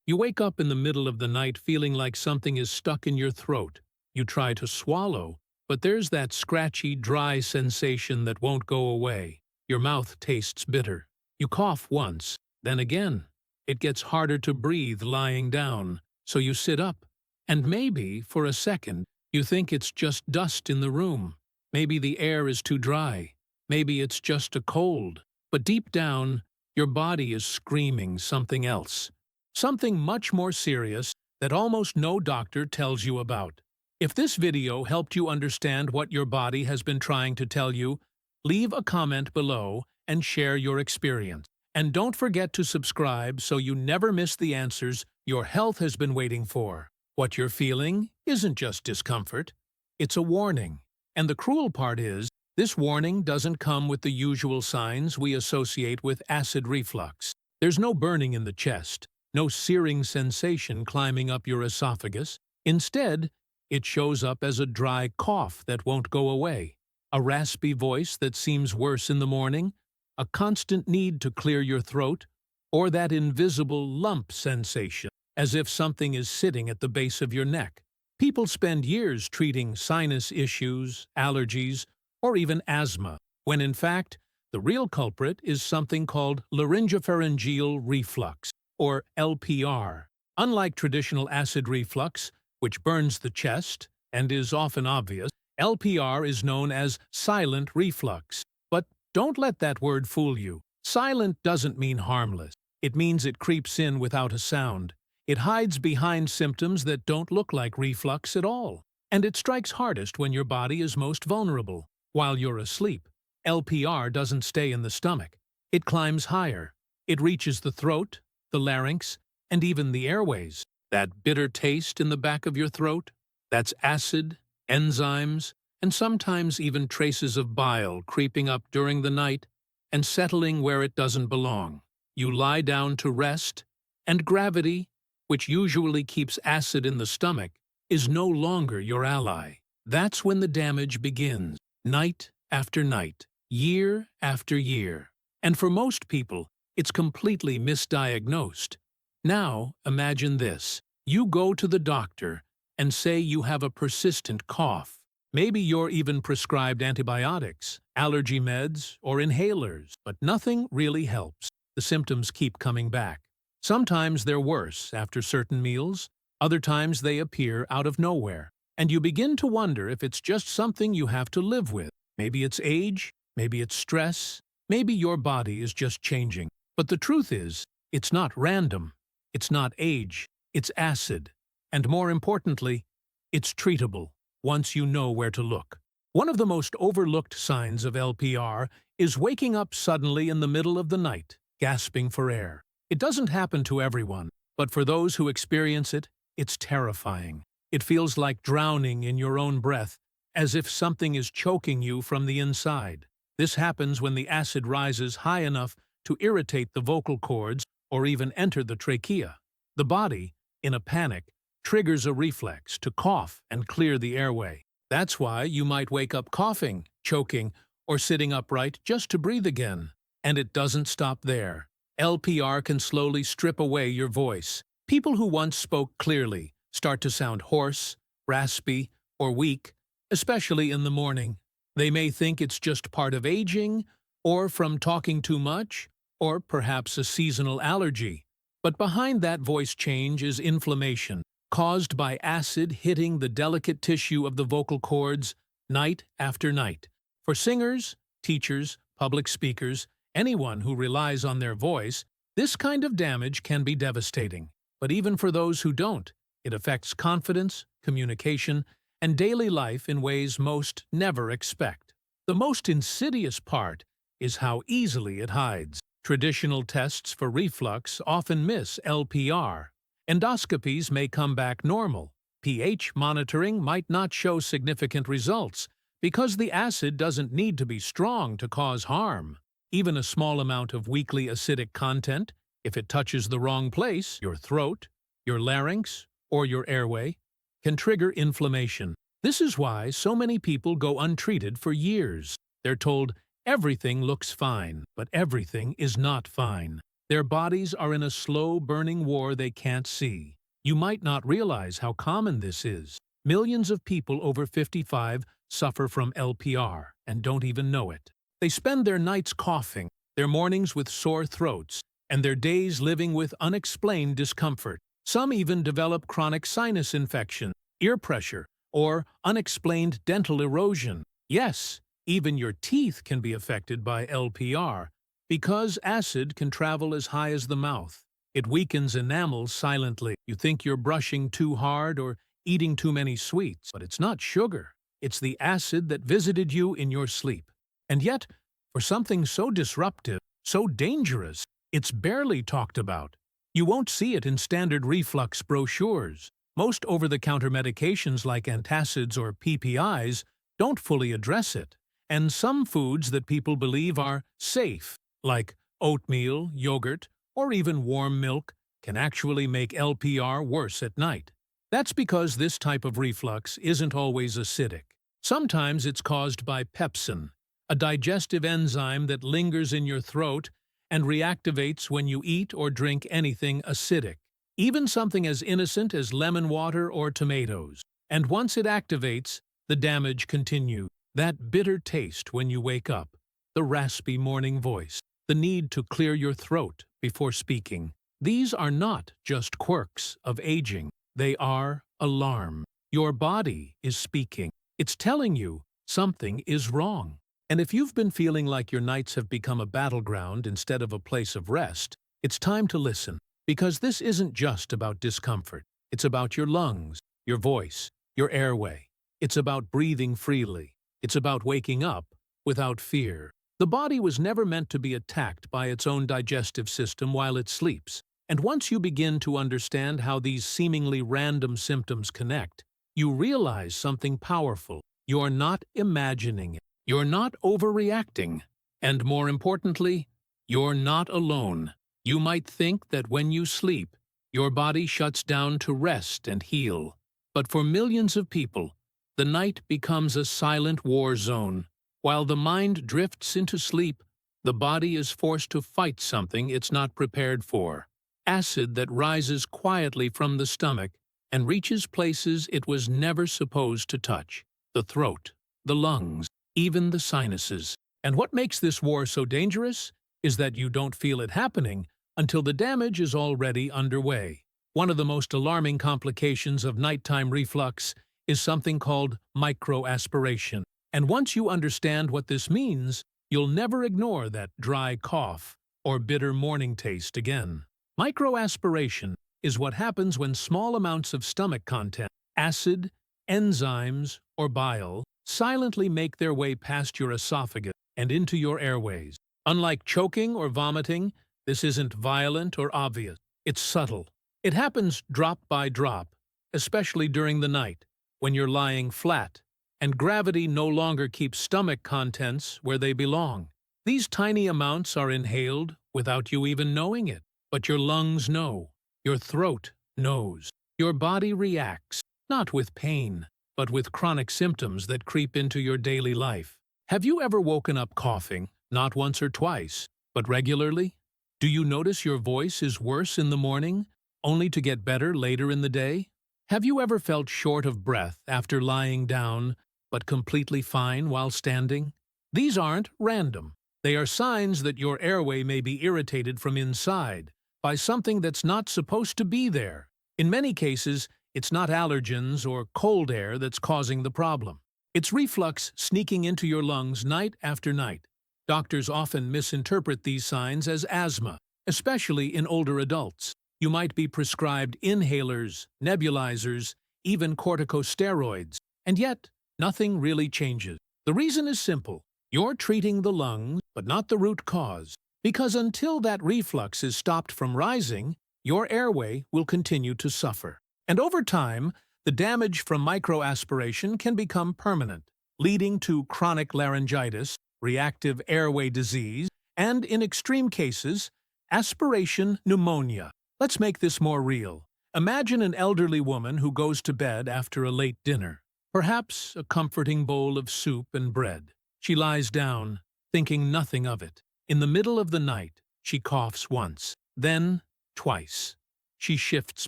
You wake up in the middle of the night feeling like something is stuck in your throat. You try to swallow, but there's that scratchy, dry sensation that won't go away. Your mouth tastes bitter. You cough once, then again. It gets harder to breathe lying down, so you sit up. And maybe, for a second, you think it's just dust in the room. Maybe the air is too dry. Maybe it's just a cold. But deep down, your body is screaming something else. Something much more serious that almost no doctor tells you about. If this video helped you understand what your body has been trying to tell you, leave a comment below and share your experience. And don't forget to subscribe so you never miss the answers your health has been waiting for. What you're feeling isn't just discomfort, it's a warning. And the cruel part is, this warning doesn't come with the usual signs we associate with acid reflux. There's no burning in the chest, no searing sensation climbing up your esophagus. Instead, it shows up as a dry cough that won't go away, a raspy voice that seems worse in the morning, a constant need to clear your throat, or that invisible lump sensation, as if something is sitting at the base of your neck. People spend years treating sinus issues, allergies, or even asthma, when in fact, the real culprit is something called laryngopharyngeal reflux, or LPR. Unlike traditional acid reflux, which burns the chest and is often obvious, LPR is known as silent reflux. But don't let that word fool you. Silent doesn't mean harmless. It means it creeps in without a sound. It hides behind symptoms that don't look like reflux at all. And it strikes hardest when your body is most vulnerable. While you're asleep, LPR doesn't stay in the stomach. It climbs higher. It reaches the throat, the larynx, and even the airways. That bitter taste in the back of your throat? That's acid, enzymes, and sometimes even traces of bile creeping up during the night and settling where it doesn't belong. You lie down to rest, and gravity, which usually keeps acid in the stomach, is no longer your ally. That's when the damage begins, night after night, year after year. And for most people, it's completely misdiagnosed. Now, imagine this. You go to the doctor and say you have a persistent cough. Maybe you're even prescribed antibiotics, allergy meds, or inhalers, but nothing really helps. The symptoms keep coming back. Sometimes they're worse after certain meals, other times they appear out of nowhere. And you begin to wonder if it's just something you have to live with. Maybe it's age, maybe it's stress, maybe your body is just changing. But the truth is, it's not random, it's not age, it's acid. And more importantly, it's treatable, once you know where to look. One of the most overlooked signs of LPR is waking up suddenly in the middle of the night, gasping for air. It doesn't happen to everyone, but for those who experience it, it's terrifying. It feels like drowning in your own breath, as if something is choking you from the inside. This happens when the acid rises high enough to irritate the vocal cords or even enter the trachea. The body, in a panic, triggers a reflex to cough and clear the airway. That's why you might wake up coughing, choking, or sitting upright just to breathe again. And it doesn't stop there. LPR can slowly strip away your voice. People who once spoke clearly start to sound hoarse, raspy, or weak, especially in the morning. They may think it's just part of aging, or from talking too much, or perhaps a seasonal allergy. But behind that voice change is inflammation, caused by acid hitting the delicate tissue of the vocal cords night after night. For singers, teachers, public speakers, anyone who relies on their voice, this kind of damage can be devastating. But even for those who don't, it affects confidence, communication, and daily life in ways most never expect. The most insidious part is how easily it hides. Traditional tests for reflux often miss LPR. Endoscopies may come back normal. pH monitoring might not show significant results because the acid doesn't need to be strong to cause harm. Even a small amount of weakly acidic content, if it touches the wrong place, your throat, your larynx, or your airway, can trigger inflammation. This is why so many people go untreated for years. They're told everything looks fine, but everything is not fine. Their bodies are in a slow-burning war they can't see. You might not realize how common this is. Millions of people over 55 suffer from LPR and don't even know it. They spend their nights coughing, their mornings with sore throats, and their days living with unexplained discomfort. Some even develop chronic sinus infection, ear pressure, or unexplained dental erosion. Yes, even your teeth can be affected by LPR, because acid can travel as high as the mouth. It weakens enamel silently. You think you're brushing too hard or eating too many sweets, but it's not sugar. It's the acid that visited you in your sleep. And yet, for something so disruptive, so dangerous, it's barely talked about. You won't see it in standard reflux brochures. Most over-the-counter medications like antacids or PPIs don't fully address it. And some foods that people believe are safe, like oatmeal, yogurt, or even warm milk, can actually make LPR worse at night. That's because this type of reflux isn't always acidic. Sometimes it's caused by pepsin, a digestive enzyme that lingers in your throat and reactivates when you eat or drink anything acidic, even something as innocent as lemon water or tomatoes. And once it activates, the damage continues. That bitter taste when you wake up, the raspy morning voice, the need to clear your throat before speaking. These are not just quirks of aging. They are alarm. Your body is speaking. It's telling you something is wrong. And if you've been feeling like your nights have become a battleground instead of a place of rest, it's time to listen. Because this isn't just about discomfort. It's about your lungs, your voice, your airway. It's about breathing freely. It's about waking up without fear. The body was never meant to be attacked by its own digestive system while it sleeps. And once you begin to understand how these seemingly random symptoms connect, you realize something powerful. You're not imagining it. You're not overreacting. And more importantly, you're not alone. You might think that when you sleep, your body shuts down to rest and heal. But for millions of people, the night becomes a silent war zone. While the mind drifts into sleep, the body is forced to fight something it's not prepared for. Acid that rises quietly from the stomach and reaches places it was never supposed to touch. The throat, the lungs, even the sinuses. And what makes this war so dangerous is that you don't feel it happening until the damage is already underway. One of the most alarming complications of nighttime reflux is something called microaspiration. And once you understand what this means, you'll never ignore that dry cough or bitter morning taste again. Microaspiration is what happens when small amounts of stomach content, acid, enzymes, or bile, silently make their way past your esophagus and into your airways. Unlike choking or vomiting, this isn't violent or obvious. It's subtle. It happens drop by drop, especially during the night, when you're lying flat, and gravity no longer keeps stomach contents where they belong. These tiny amounts are inhaled without you even knowing it. But your lungs know. Your throat knows. Your body reacts, not with pain, but with chronic symptoms that creep into your daily life. Have you ever woken up coughing, not once or twice, but regularly? Do you notice your voice is worse in the morning, only to get better later in the day? Have you ever felt short of breath after lying down, but completely fine while standing? These aren't random. They are signs that your airway may be irritated from inside by something that's not supposed to be there. In many cases, it's not allergens or cold air that's causing the problem. It's reflux sneaking into your lungs night after night. Doctors often misinterpret these signs as asthma, especially in older adults. You might be prescribed inhalers, nebulizers, even corticosteroids, and yet nothing really changes. The reason is simple. You're treating the lungs, but not the root cause. Because until that reflux is stopped from rising, your airway will continue to suffer. And over time, the damage from microaspiration can become permanent, leading to chronic laryngitis, reactive airway disease, and in extreme cases, aspiration pneumonia. Let's make this more real. Imagine an elderly woman who goes to bed after a late dinner, perhaps a comforting bowl of soup and bread. She lies down, thinking nothing of it. In the middle of the night, she coughs once, Then, twice. She shifts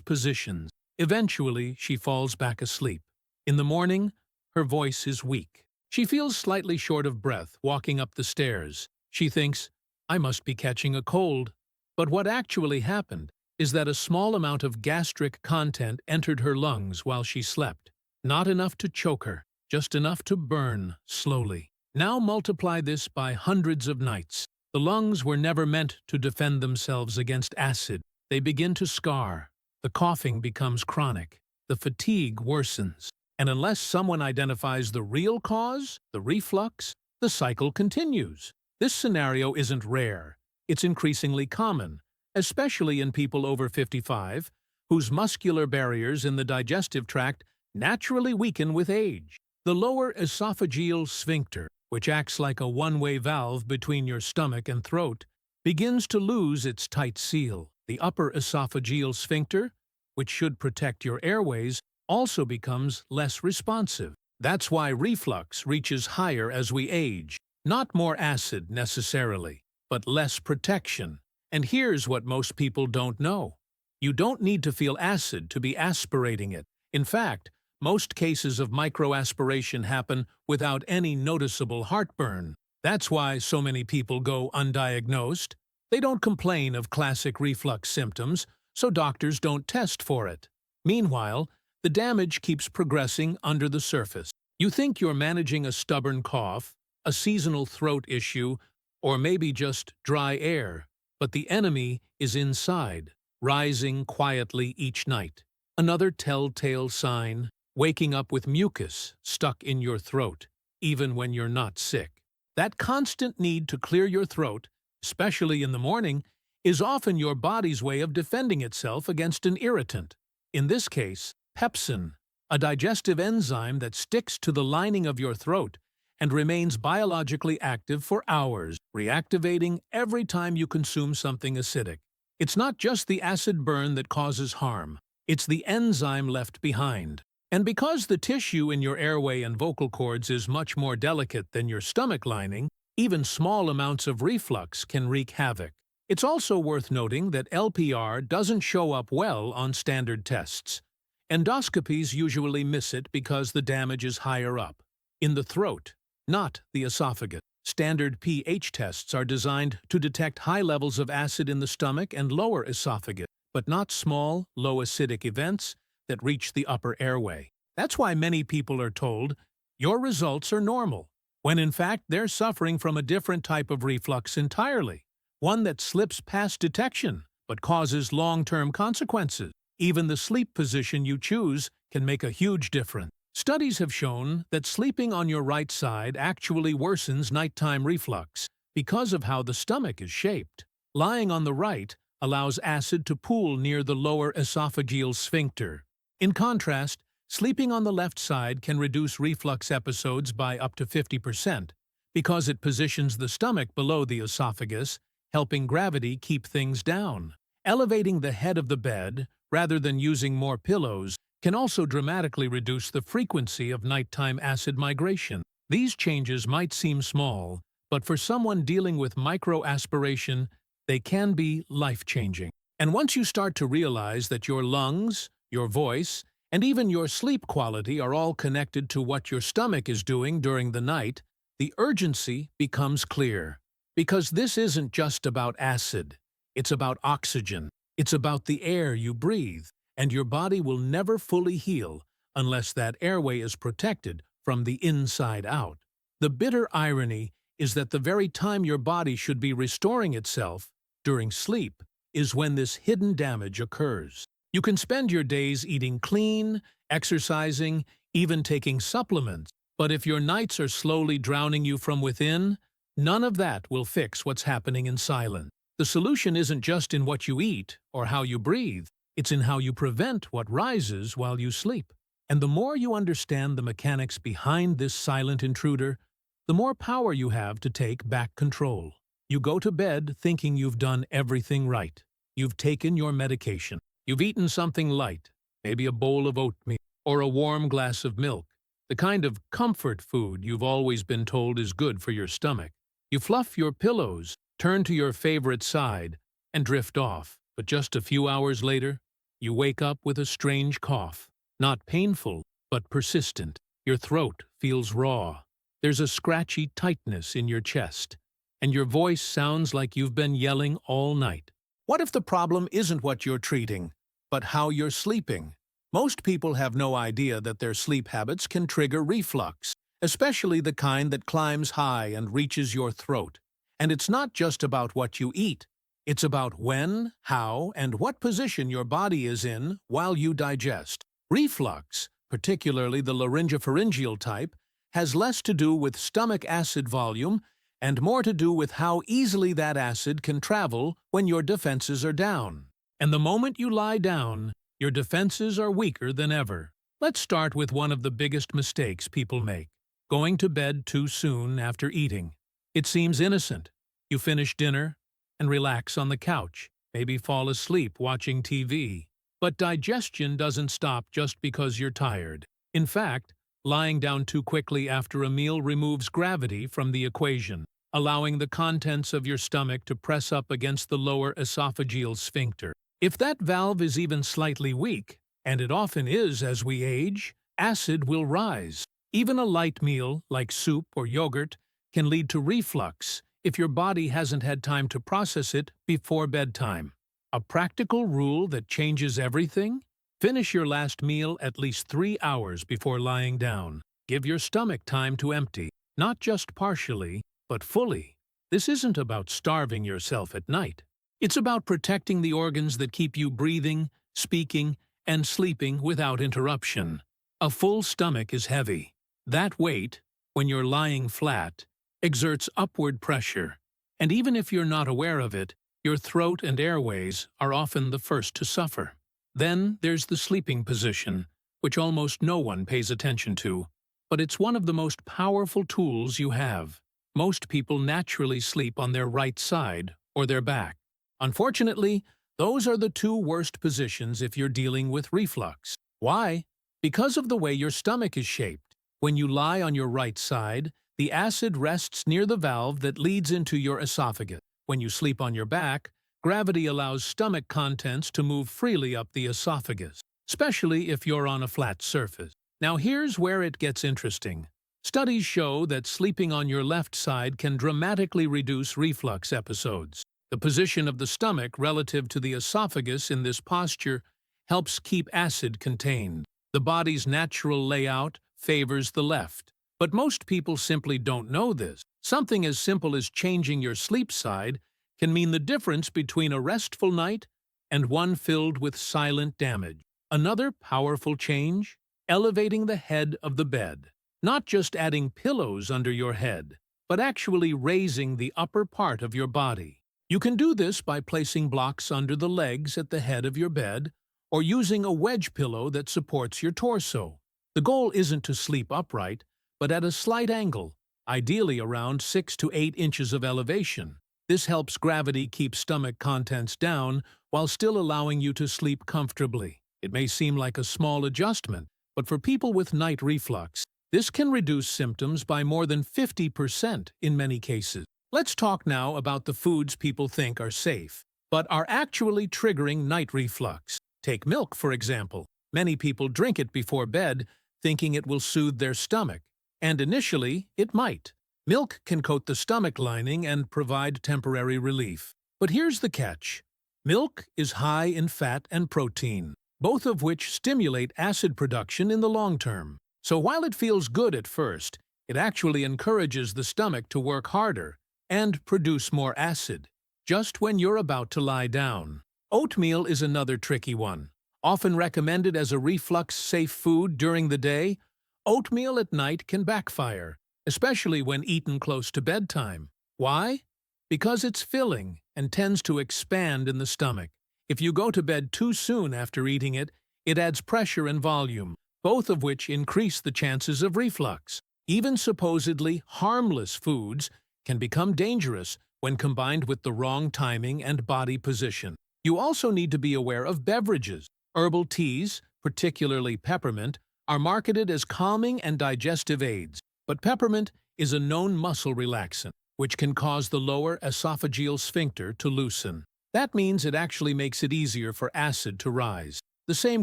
positions. Eventually, she falls back asleep. In the morning, her voice is weak. She feels slightly short of breath walking up the stairs. She thinks, I must be catching a cold. But what actually happened is that a small amount of gastric content entered her lungs while she slept. Not enough to choke her, just enough to burn slowly. Now multiply this by hundreds of nights. The lungs were never meant to defend themselves against acid. They begin to scar. The coughing becomes chronic. The fatigue worsens. And unless someone identifies the real cause, the reflux, the cycle continues. This scenario isn't rare. It's increasingly common, especially in people over 55, whose muscular barriers in the digestive tract naturally weaken with age. The lower esophageal sphincter, which acts like a one-way valve between your stomach and throat, begins to lose its tight seal. The upper esophageal sphincter, which should protect your airways, also becomes less responsive. That's why reflux reaches higher as we age. Not more acid necessarily, but less protection. And here's what most people don't know. You don't need to feel acid to be aspirating it. In fact, most cases of microaspiration happen without any noticeable heartburn. That's why so many people go undiagnosed. They don't complain of classic reflux symptoms, so doctors don't test for it. Meanwhile, the damage keeps progressing under the surface. You think you're managing a stubborn cough, a seasonal throat issue, or maybe just dry air, but the enemy is inside, rising quietly each night. Another telltale sign, waking up with mucus stuck in your throat, even when you're not sick. That constant need to clear your throat, especially in the morning, is often your body's way of defending itself against an irritant. In this case, pepsin, a digestive enzyme that sticks to the lining of your throat and remains biologically active for hours, reactivating every time you consume something acidic. It's not just the acid burn that causes harm, it's the enzyme left behind. And because the tissue in your airway and vocal cords is much more delicate than your stomach lining, even small amounts of reflux can wreak havoc. It's also worth noting that LPR doesn't show up well on standard tests. Endoscopies usually miss it because the damage is higher up, in the throat, not the esophagus. Standard pH tests are designed to detect high levels of acid in the stomach and lower esophagus, but not small, low acidic events that reach the upper airway. That's why many people are told, your results are normal, when in fact they're suffering from a different type of reflux entirely, one that slips past detection but causes long-term consequences. Even the sleep position you choose can make a huge difference. Studies have shown that sleeping on your right side actually worsens nighttime reflux because of how the stomach is shaped. Lying on the right allows acid to pool near the lower esophageal sphincter. In contrast, sleeping on the left side can reduce reflux episodes by up to 50% because it positions the stomach below the esophagus, helping gravity keep things down. Elevating the head of the bed, rather than using more pillows, can also dramatically reduce the frequency of nighttime acid migration. These changes might seem small, but for someone dealing with microaspiration, they can be life-changing. And once you start to realize that your lungs, your voice, and even your sleep quality are all connected to what your stomach is doing during the night, the urgency becomes clear. Because this isn't just about acid. It's about oxygen. It's about the air you breathe. And your body will never fully heal unless that airway is protected from the inside out. The bitter irony is that the very time your body should be restoring itself, during sleep, is when this hidden damage occurs. You can spend your days eating clean, exercising, even taking supplements, but if your nights are slowly drowning you from within, none of that will fix what's happening in silence. The solution isn't just in what you eat or how you breathe. It's in how you prevent what rises while you sleep. And the more you understand the mechanics behind this silent intruder, the more power you have to take back control. You go to bed thinking you've done everything right. You've taken your medication. You've eaten something light, maybe a bowl of oatmeal or a warm glass of milk, the kind of comfort food you've always been told is good for your stomach. You fluff your pillows, turn to your favorite side, and drift off. But just a few hours later, you wake up with a strange cough. Not painful, but persistent. Your throat feels raw. There's a scratchy tightness in your chest, and your voice sounds like you've been yelling all night. What if the problem isn't what you're treating, but how you're sleeping? Most people have no idea that their sleep habits can trigger reflux, especially the kind that climbs high and reaches your throat. And it's not just about what you eat. It's about when, how, and what position your body is in while you digest. Reflux, particularly the laryngopharyngeal type, has less to do with stomach acid volume and more to do with how easily that acid can travel when your defenses are down. And the moment you lie down, your defenses are weaker than ever. Let's start with one of the biggest mistakes people make: going to bed too soon after eating. It seems innocent. You finish dinner and relax on the couch, maybe fall asleep watching TV. But digestion doesn't stop just because you're tired. In fact, lying down too quickly after a meal removes gravity from the equation, allowing the contents of your stomach to press up against the lower esophageal sphincter. If that valve is even slightly weak, and it often is as we age, acid will rise. Even a light meal, like soup or yogurt, can lead to reflux if your body hasn't had time to process it before bedtime. A practical rule that changes everything? Finish your last meal at least 3 hours before lying down. Give your stomach time to empty, not just partially, but fully. This isn't about starving yourself at night. It's about protecting the organs that keep you breathing, speaking, and sleeping without interruption. A full stomach is heavy. That weight, when you're lying flat, exerts upward pressure. And even if you're not aware of it, your throat and airways are often the first to suffer. Then there's the sleeping position, which almost no one pays attention to. But it's one of the most powerful tools you have. Most people naturally sleep on their right side or their back. Unfortunately, those are the two worst positions if you're dealing with reflux. Why? Because of the way your stomach is shaped. When you lie on your right side, the acid rests near the valve that leads into your esophagus. When you sleep on your back, gravity allows stomach contents to move freely up the esophagus, especially if you're on a flat surface. Now here's where it gets interesting. Studies show that sleeping on your left side can dramatically reduce reflux episodes. The position of the stomach relative to the esophagus in this posture helps keep acid contained. The body's natural layout favors the left. But most people simply don't know this. Something as simple as changing your sleep side can mean the difference between a restful night and one filled with silent damage. Another powerful change? Elevating the head of the bed. Not just adding pillows under your head, but actually raising the upper part of your body. You can do this by placing blocks under the legs at the head of your bed or using a wedge pillow that supports your torso. The goal isn't to sleep upright, but at a slight angle, ideally around 6 to 8 inches of elevation. This helps gravity keep stomach contents down while still allowing you to sleep comfortably. It may seem like a small adjustment, but for people with night reflux, this can reduce symptoms by more than 50% in many cases. Let's talk now about the foods people think are safe, but are actually triggering night reflux. Take milk, for example. Many people drink it before bed, thinking it will soothe their stomach. And initially, it might. Milk can coat the stomach lining and provide temporary relief. But here's the catch. Milk is high in fat and protein, both of which stimulate acid production in the long term. So while it feels good at first, it actually encourages the stomach to work harder and produce more acid, just when you're about to lie down. Oatmeal is another tricky one. Often recommended as a reflux-safe food during the day, oatmeal at night can backfire, especially when eaten close to bedtime. Why? Because it's filling and tends to expand in the stomach. If you go to bed too soon after eating it, it adds pressure and volume, both of which increase the chances of reflux. Even supposedly harmless foods can become dangerous when combined with the wrong timing and body position. You also need to be aware of beverages. Herbal teas, particularly peppermint, are marketed as calming and digestive aids, but peppermint is a known muscle relaxant, which can cause the lower esophageal sphincter to loosen. That means it actually makes it easier for acid to rise. The same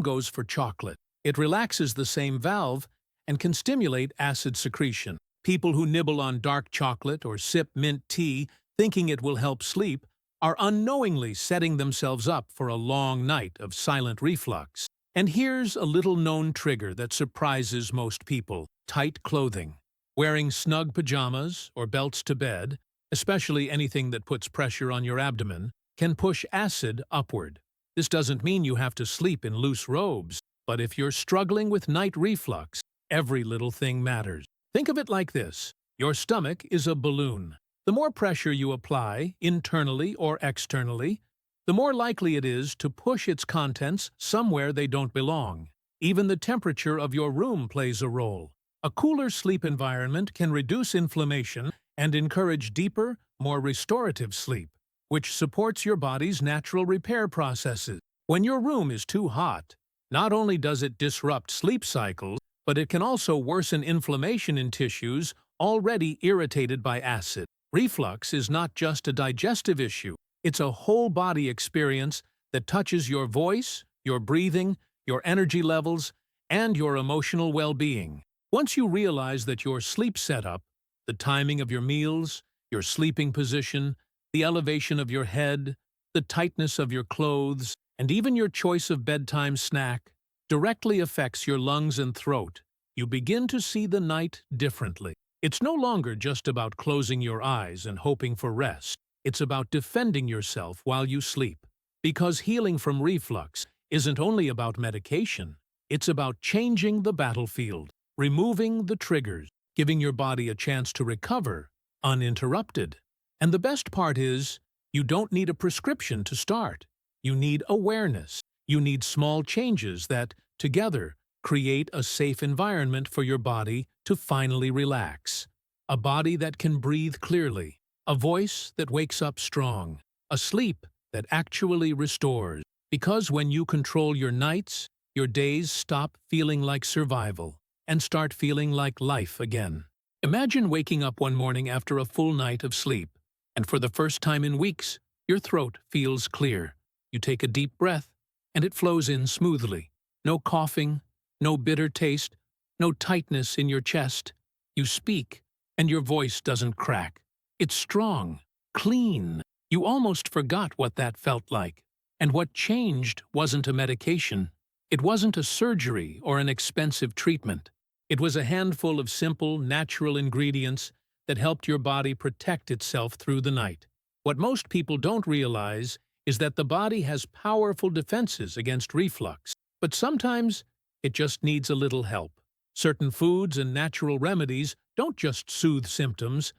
goes for chocolate. It relaxes the same valve and can stimulate acid secretion. People who nibble on dark chocolate or sip mint tea thinking it will help sleep are unknowingly setting themselves up for a long night of silent reflux. And here's a little-known trigger that surprises most people: tight clothing. Wearing snug pajamas or belts to bed, especially anything that puts pressure on your abdomen, can push acid upward. This doesn't mean you have to sleep in loose robes, but if you're struggling with night reflux, every little thing matters. Think of it like this: your stomach is a balloon. The more pressure you apply, internally or externally, the more likely it is to push its contents somewhere they don't belong. Even the temperature of your room plays a role. A cooler sleep environment can reduce inflammation and encourage deeper, more restorative sleep, which supports your body's natural repair processes. When your room is too hot, not only does it disrupt sleep cycles, but it can also worsen inflammation in tissues already irritated by acid. Reflux is not just a digestive issue, it's a whole-body experience that touches your voice, your breathing, your energy levels, and your emotional well-being. Once you realize that your sleep setup, the timing of your meals, your sleeping position, the elevation of your head, the tightness of your clothes, and even your choice of bedtime snack directly affects your lungs and throat, you begin to see the night differently. It's no longer just about closing your eyes and hoping for rest. It's about defending yourself while you sleep. Because healing from reflux isn't only about medication, it's about changing the battlefield, removing the triggers, giving your body a chance to recover uninterrupted. And the best part is, you don't need a prescription to start. You need awareness. You need small changes that, together, create a safe environment for your body to finally relax. A body that can breathe clearly, a voice that wakes up strong, a sleep that actually restores. Because when you control your nights, your days stop feeling like survival and start feeling like life again. Imagine waking up one morning after a full night of sleep, and for the first time in weeks, your throat feels clear. You take a deep breath, and it flows in smoothly. No coughing, no bitter taste, no tightness in your chest. You speak, and your voice doesn't crack. It's strong, clean. You almost forgot what that felt like. And what changed wasn't a medication. It wasn't a surgery or an expensive treatment. It was a handful of simple, natural ingredients that helped your body protect itself through the night. What most people don't realize is that the body has powerful defenses against reflux, but sometimes it just needs a little help. Certain foods and natural remedies don't just soothe symptoms,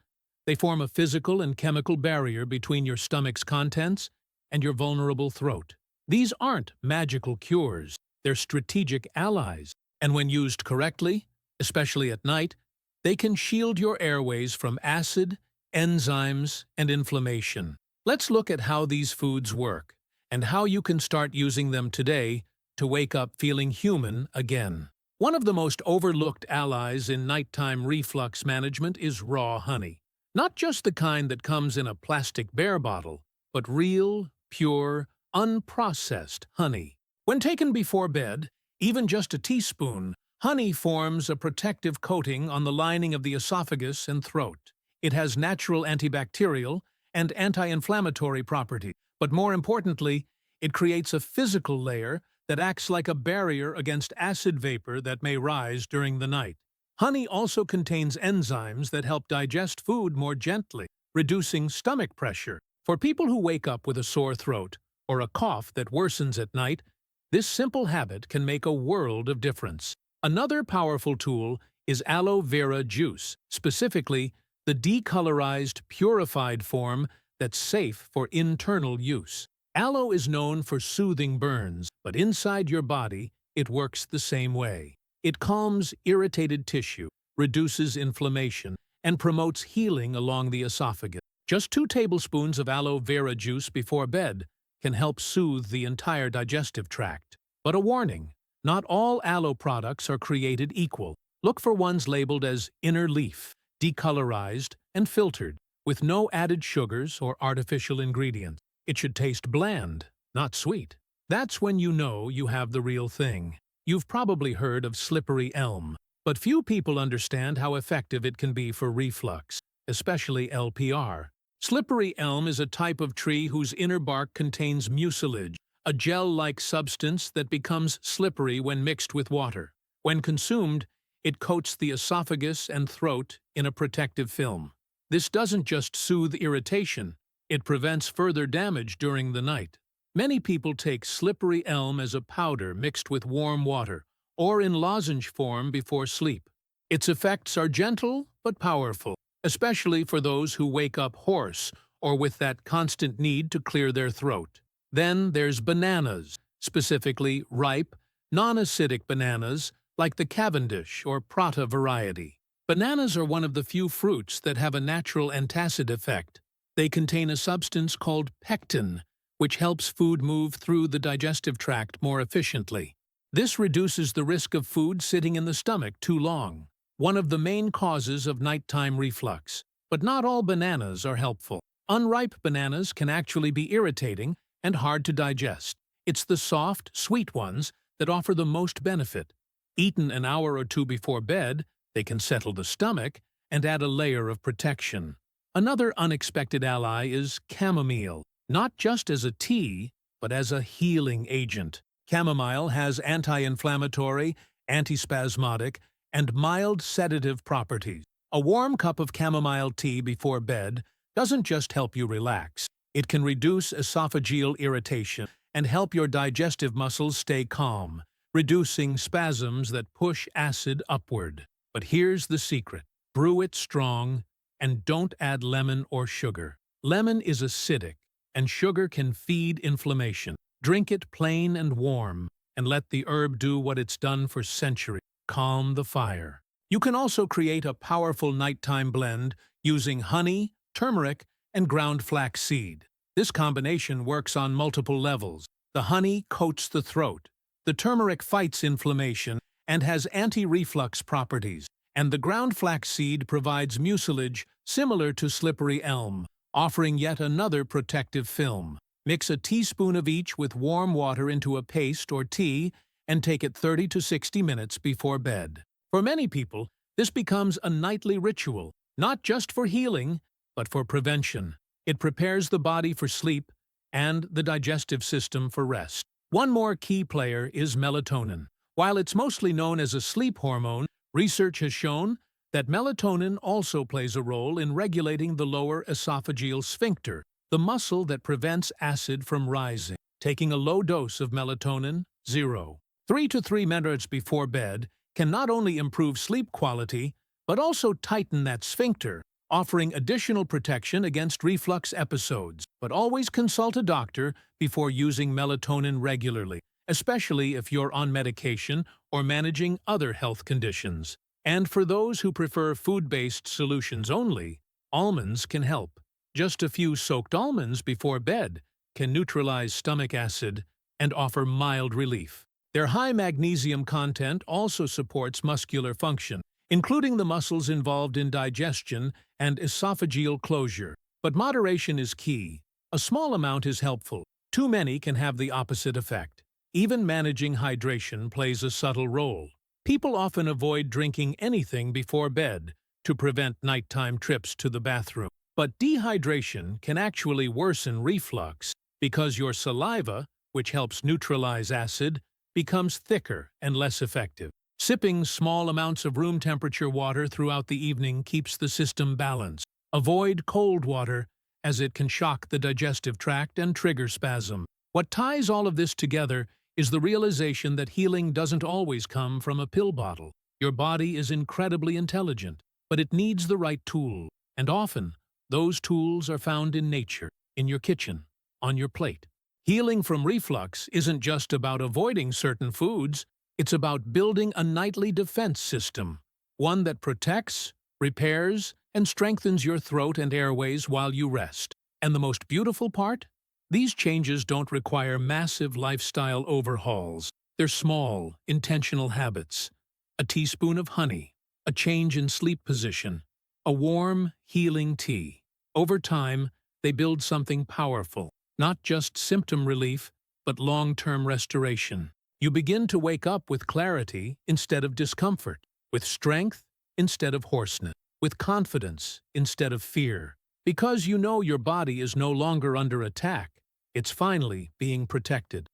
they form a physical and chemical barrier between your stomach's contents and your vulnerable throat. These aren't magical cures, they're strategic allies, and when used correctly, especially at night, they can shield your airways from acid, enzymes, and inflammation. Let's look at how these foods work and how you can start using them today to wake up feeling human again. One of the most overlooked allies in nighttime reflux management is raw honey. Not just the kind that comes in a plastic bear bottle, but real, pure, unprocessed honey. When taken before bed, even just a teaspoon, honey forms a protective coating on the lining of the esophagus and throat. It has natural antibacterial and anti-inflammatory properties, but more importantly, it creates a physical layer that acts like a barrier against acid vapor that may rise during the night. Honey also contains enzymes that help digest food more gently, reducing stomach pressure. For people who wake up with a sore throat or a cough that worsens at night, this simple habit can make a world of difference. Another powerful tool is aloe vera juice, specifically the decolorized, purified form that's safe for internal use. Aloe is known for soothing burns, but inside your body, it works the same way. It calms irritated tissue, reduces inflammation, and promotes healing along the esophagus. Just 2 tablespoons of aloe vera juice before bed can help soothe the entire digestive tract. But a warning, not all aloe products are created equal. Look for ones labeled as inner leaf, decolorized, and filtered, with no added sugars or artificial ingredients. It should taste bland, not sweet. That's when you know you have the real thing. You've probably heard of slippery elm, but few people understand how effective it can be for reflux, especially LPR. Slippery elm is a type of tree whose inner bark contains mucilage, a gel-like substance that becomes slippery when mixed with water. When consumed, it coats the esophagus and throat in a protective film. This doesn't just soothe irritation, it prevents further damage during the night. Many people take slippery elm as a powder mixed with warm water, or in lozenge form before sleep. Its effects are gentle but powerful, especially for those who wake up hoarse or with that constant need to clear their throat. Then there's bananas, specifically ripe, non-acidic bananas like the Cavendish or Prata variety. Bananas are one of the few fruits that have a natural antacid effect. They contain a substance called pectin, which helps food move through the digestive tract more efficiently. This reduces the risk of food sitting in the stomach too long, one of the main causes of nighttime reflux. But not all bananas are helpful. Unripe bananas can actually be irritating and hard to digest. It's the soft, sweet ones that offer the most benefit. Eaten an hour or two before bed, they can settle the stomach and add a layer of protection. Another unexpected ally is chamomile, not just as a tea, but as a healing agent. Chamomile has anti-inflammatory, antispasmodic, and mild sedative properties. A warm cup of chamomile tea before bed doesn't just help you relax. It can reduce esophageal irritation and help your digestive muscles stay calm, reducing spasms that push acid upward. But here's the secret. Brew it strong and don't add lemon or sugar. Lemon is acidic, and sugar can feed inflammation. Drink it plain and warm, and let the herb do what it's done for centuries. Calm the fire. You can also create a powerful nighttime blend using honey, turmeric, and ground flax seed. This combination works on multiple levels. The honey coats the throat, the turmeric fights inflammation and has anti-reflux properties, and the ground flax seed provides mucilage similar to slippery elm, offering yet another protective film. Mix a teaspoon of each with warm water into a paste or tea and take it 30 to 60 minutes before bed. For many people, this becomes a nightly ritual, not just for healing, but for prevention. It prepares the body for sleep and the digestive system for rest. One more key player is melatonin. While it's mostly known as a sleep hormone, research has shown that melatonin also plays a role in regulating the lower esophageal sphincter, the muscle that prevents acid from rising. Taking a low dose of melatonin, 3 to 3 minutes before bed, can not only improve sleep quality, but also tighten that sphincter, offering additional protection against reflux episodes. But always consult a doctor before using melatonin regularly, especially if you're on medication or managing other health conditions. And for those who prefer food-based solutions only, almonds can help. Just a few soaked almonds before bed can neutralize stomach acid and offer mild relief. Their high magnesium content also supports muscular function, including the muscles involved in digestion and esophageal closure. But moderation is key. A small amount is helpful. Too many can have the opposite effect. Even managing hydration plays a subtle role. People often avoid drinking anything before bed to prevent nighttime trips to the bathroom. But dehydration can actually worsen reflux because your saliva, which helps neutralize acid, becomes thicker and less effective. Sipping small amounts of room temperature water throughout the evening keeps the system balanced. Avoid cold water, as it can shock the digestive tract and trigger spasm. What ties all of this together is the realization that healing doesn't always come from a pill bottle. Your body is incredibly intelligent, but it needs the right tool. And often, those tools are found in nature, in your kitchen, on your plate. Healing from reflux isn't just about avoiding certain foods, it's about building a nightly defense system, one that protects, repairs, and strengthens your throat and airways while you rest. And the most beautiful part? These changes don't require massive lifestyle overhauls. They're small, intentional habits. A teaspoon of honey, a change in sleep position, a warm, healing tea. Over time, they build something powerful. Not just symptom relief, but long-term restoration. You begin to wake up with clarity instead of discomfort, with strength instead of hoarseness, with confidence instead of fear. Because you know your body is no longer under attack, it's finally being protected.